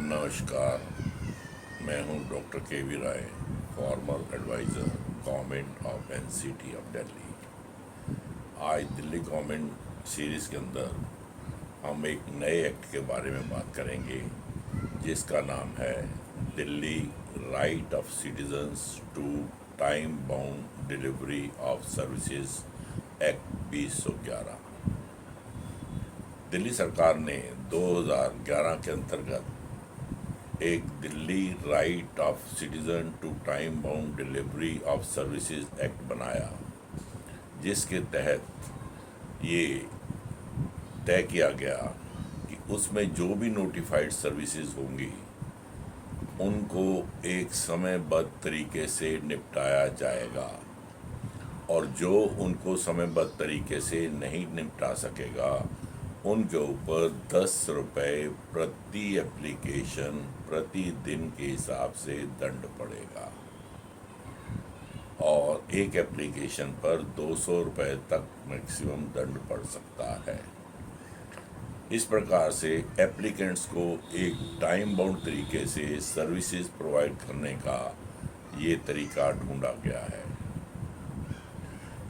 नमस्कार। मैं हूं doctor K V Rai, former adviser government of NCT of Delhi. आज दिल्ली गवर्नमेंट सीरीज़ के अंदर हम एक नए एक्ट के बारे में बात करेंगे जिसका नाम है Delhi right of citizens to time bound delivery of services act 2011। दिल्ली सरकार ने 2011 के अंतर्गत एक Delhi right of citizen to time bound delivery of services act बनाया, जिसके तहत ये तय किया गया कि उसमें जो भी नोटिफाइड सर्विसेज होंगी उनको एक समयबद्ध तरीके से निपटाया जाएगा, और जो उनको समयबद्ध तरीके से नहीं निपटा सकेगा उनके ऊपर 10 रुपये प्रति एप्लीकेशन प्रति दिन के हिसाब से दंड पड़ेगा, और एक एप्लीकेशन पर 200 रुपये तक मैक्सिमम दंड पड़ सकता है। इस प्रकार से एप्लीकेंट्स को एक टाइम बाउंड तरीके से सर्विसेज प्रोवाइड करने का ये तरीका ढूंढा गया है।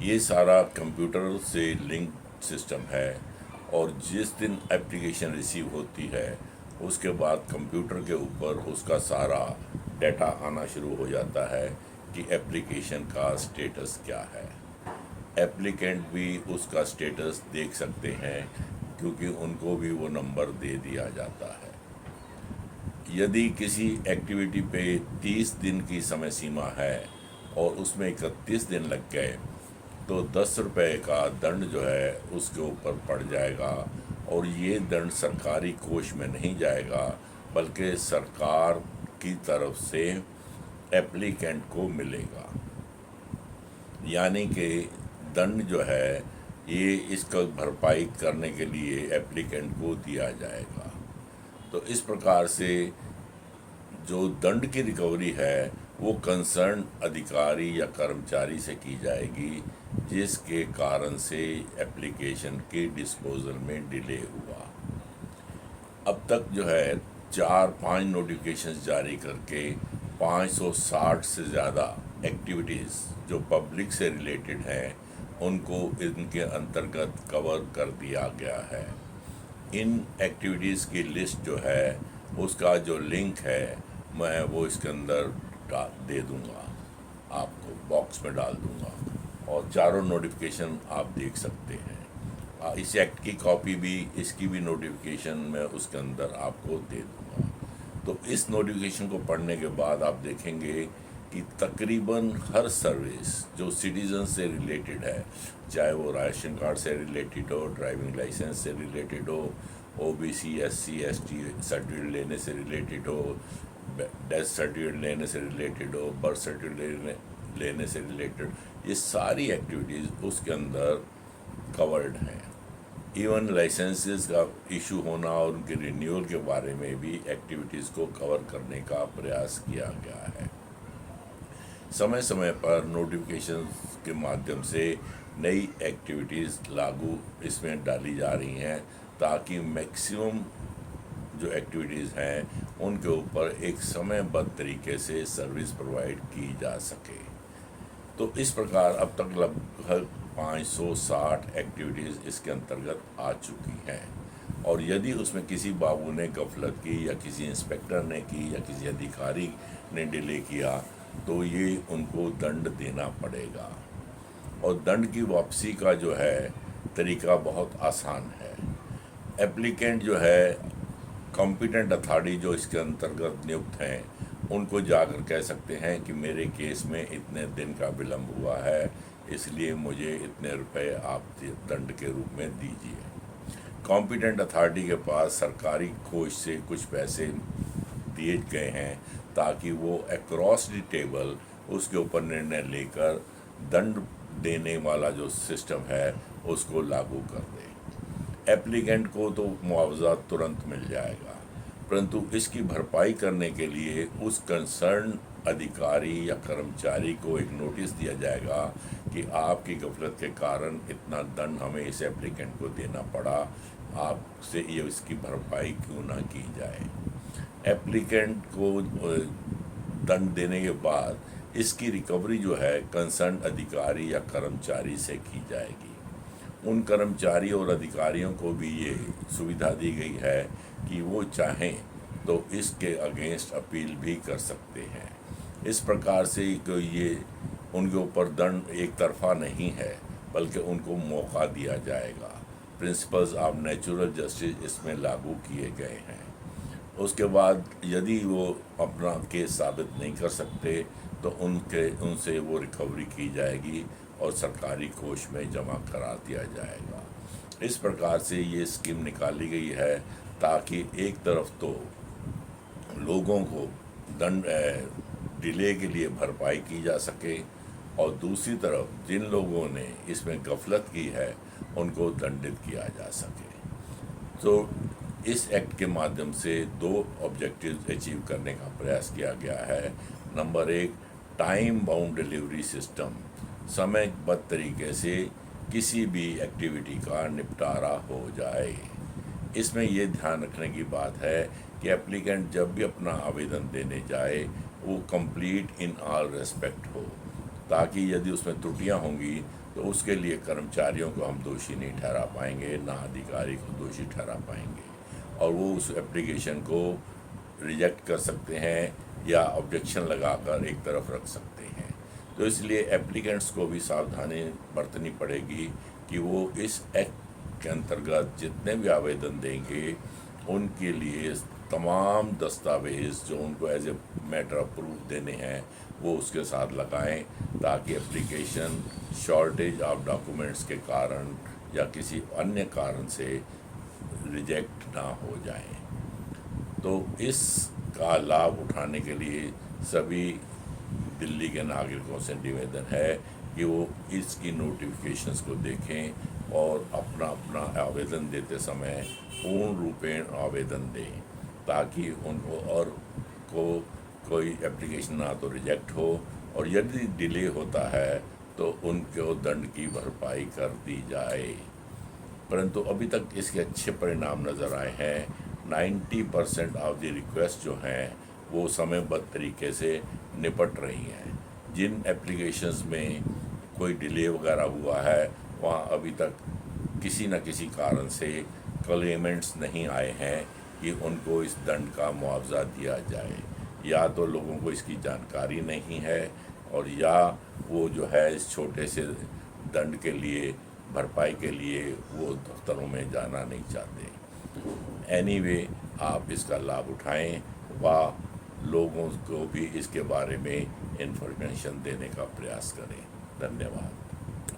ये सारा कंप्यूटर से लिंक सिस्टम है, और जिस दिन एप्लीकेशन रिसीव होती है उसके बाद कंप्यूटर के ऊपर उसका सारा डाटा आना शुरू हो जाता है कि एप्लीकेशन का स्टेटस क्या है। एप्लीकेंट भी उसका स्टेटस देख सकते हैं क्योंकि उनको भी वो नंबर दे दिया जाता है। यदि किसी एक्टिविटी पे 30 दिन की समय सीमा है और उसमें 31 दिन लग गए तो 10 रुपये का दंड जो है उसके ऊपर पड़ जाएगा, और ये दंड सरकारी कोष में नहीं जाएगा बल्कि सरकार की तरफ से एप्लीकेंट को मिलेगा। यानी कि दंड जो है ये इसका भरपाई करने के लिए एप्लीकेंट को दिया जाएगा। तो इस प्रकार से जो दंड की रिकवरी है वो कंसर्न अधिकारी या कर्मचारी से की जाएगी जिसके कारण से एप्लीकेशन के डिस्पोजल में डिले हुआ। अब तक जो है 4-5 नोटिफिकेशंस जारी करके 560 से ज़्यादा एक्टिविटीज़ जो पब्लिक से रिलेटेड हैं उनको इनके अंतर्गत कवर कर दिया गया है। इन एक्टिविटीज़ की लिस्ट जो है उसका जो लिंक है मैं वो इसके अंदर दे दूंगा, आपको बॉक्स में डाल दूंगा, और चारों नोटिफिकेशन आप देख सकते हैं। इस एक्ट की कॉपी भी, इसकी भी नोटिफिकेशन मैं उसके अंदर आपको दे दूंगा। तो इस नोटिफिकेशन को पढ़ने के बाद आप देखेंगे कि तकरीबन हर सर्विस जो सिटीजन से रिलेटेड है, चाहे वो राशन कार्ड से रिलेटेड हो, ड्राइविंग लाइसेंस से रिलेटेड हो, ओबीसी एससी एसटी सर्टिफिकेट लेने से रिलेटेड हो, डेथ सर्टिफिकेट लेने से रिलेटेड हो, बर्थ सर्टिफिकेट लेने से रिलेटेड, ये सारी एक्टिविटीज़ उसके अंदर कवर्ड हैं। इवन लाइसेंसेस का इशू होना और उनके रिन्यूअल के बारे में भी एक्टिविटीज़ को कवर करने का प्रयास किया गया है। समय समय पर नोटिफिकेशन के माध्यम से नई एक्टिविटीज़ लागू इसमें डाली जा रही हैं ताकि मैक्सिमम जो एक्टिविटीज़ हैं उनके ऊपर एक समयबद्ध तरीके से सर्विस प्रोवाइड की जा सके। तो इस प्रकार अब तक लगभग 560 एक्टिविटीज़ इसके अंतर्गत आ चुकी हैं, और यदि उसमें किसी बाबू ने गफलत की या किसी इंस्पेक्टर ने की या किसी अधिकारी ने डिले किया तो ये उनको दंड देना पड़ेगा। और दंड की वापसी का जो है तरीका बहुत आसान है। एप्लीकेंट जो है कॉम्पिटेंट अथॉरिटी जो इसके अंतर्गत नियुक्त हैं उनको जाकर कह सकते हैं कि मेरे केस में इतने दिन का विलम्ब हुआ है, इसलिए मुझे इतने रुपए आप दंड के रूप में दीजिए। कॉम्पिटेंट अथॉरिटी के पास सरकारी कोष से कुछ पैसे दिए गए हैं ताकि वो अक्रॉस द टेबल उसके ऊपर निर्णय लेकर दंड देने वाला जो सिस्टम है उसको लागू कर दे। एप्लीकेंट को तो मुआवजा तुरंत मिल जाएगा, परंतु इसकी भरपाई करने के लिए उस कंसर्न अधिकारी या कर्मचारी को एक नोटिस दिया जाएगा कि आपकी गफलत के कारण इतना दंड हमें इस एप्लीकेंट को देना पड़ा, आपसे ये इसकी भरपाई क्यों ना की जाए। एप्लीकेंट को दंड देने के बाद इसकी रिकवरी जो है कंसर्न अधिकारी या कर्मचारी से की जाएगी। उन कर्मचारी और अधिकारियों को भी ये सुविधा दी गई है कि वो चाहें तो इसके अगेंस्ट अपील भी कर सकते हैं। इस प्रकार से ये उनके ऊपर दंड एक तरफा नहीं है, बल्कि उनको मौका दिया जाएगा। प्रिंसिपल्स ऑफ नेचुरल जस्टिस इसमें लागू किए गए हैं। उसके बाद यदि वो अपना केस साबित नहीं कर सकते तो उनसे वो रिकवरी की जाएगी और सरकारी कोष में जमा करा दिया जाएगा। इस प्रकार से ये स्कीम निकाली गई है ताकि एक तरफ तो लोगों को दंड डिले के लिए भरपाई की जा सके और दूसरी तरफ जिन लोगों ने इसमें गफलत की है उनको दंडित किया जा सके। तो इस एक्ट के माध्यम से 2 ऑब्जेक्टिव्स अचीव करने का प्रयास किया गया है। Number 1, time bound delivery system, समयबद्ध तरीके से किसी भी एक्टिविटी का निपटारा हो जाए। इसमें ये ध्यान रखने की बात है कि एप्लीकेंट जब भी अपना आवेदन देने जाए वो कंप्लीट इन ऑल रेस्पेक्ट हो, ताकि यदि उसमें त्रुटियां होंगी तो उसके लिए कर्मचारियों को हम दोषी नहीं ठहरा पाएंगे, ना अधिकारी को दोषी ठहरा पाएंगे, और वो उस एप्लीकेशन को रिजेक्ट कर सकते हैं या ऑब्जेक्शन लगाकर एक तरफ रख सकते हैं। तो इसलिए एप्लीकेंट्स को भी सावधानी बरतनी पड़ेगी कि वो इस एक्ट के अंतर्गत जितने भी आवेदन देंगे उनके लिए तमाम दस्तावेज़ जो उनको as a matter of proof देने हैं वो उसके साथ लगाएं, ताकि एप्लीकेशन शॉर्टेज ऑफ डॉक्यूमेंट्स के कारण या किसी अन्य कारण से रिजेक्ट ना हो जाए। तो इसका लाभ उठाने के लिए सभी दिल्ली के नागरिकों से निवेदन है कि वो इसकी नोटिफिकेशंस को देखें और अपना अपना आवेदन देते समय पूर्ण रूपेण आवेदन दें, ताकि उनको और को कोई एप्लीकेशन ना तो रिजेक्ट हो और यदि डिले होता है तो उनको दंड की भरपाई कर दी जाए। परंतु अभी तक इसके अच्छे परिणाम नज़र आए हैं। 90% ऑफ द रिक्वेस्ट जो हैं वो समयबद्ध तरीके से निपट रही हैं। जिन एप्लीकेशंस में कोई डिले वगैरह हुआ है वहाँ अभी तक किसी न किसी कारण से क्लेमेंट्स नहीं आए हैं कि उनको इस दंड का मुआवजा दिया जाए। या तो लोगों को इसकी जानकारी नहीं है और या वो जो है इस छोटे से दंड के लिए भरपाई के लिए वो दफ्तरों में जाना नहीं चाहते। एनीवे, आप इसका लाभ उठाएं व लोगों को भी इसके बारे में इंफॉर्मेशन देने का प्रयास करें। धन्यवाद।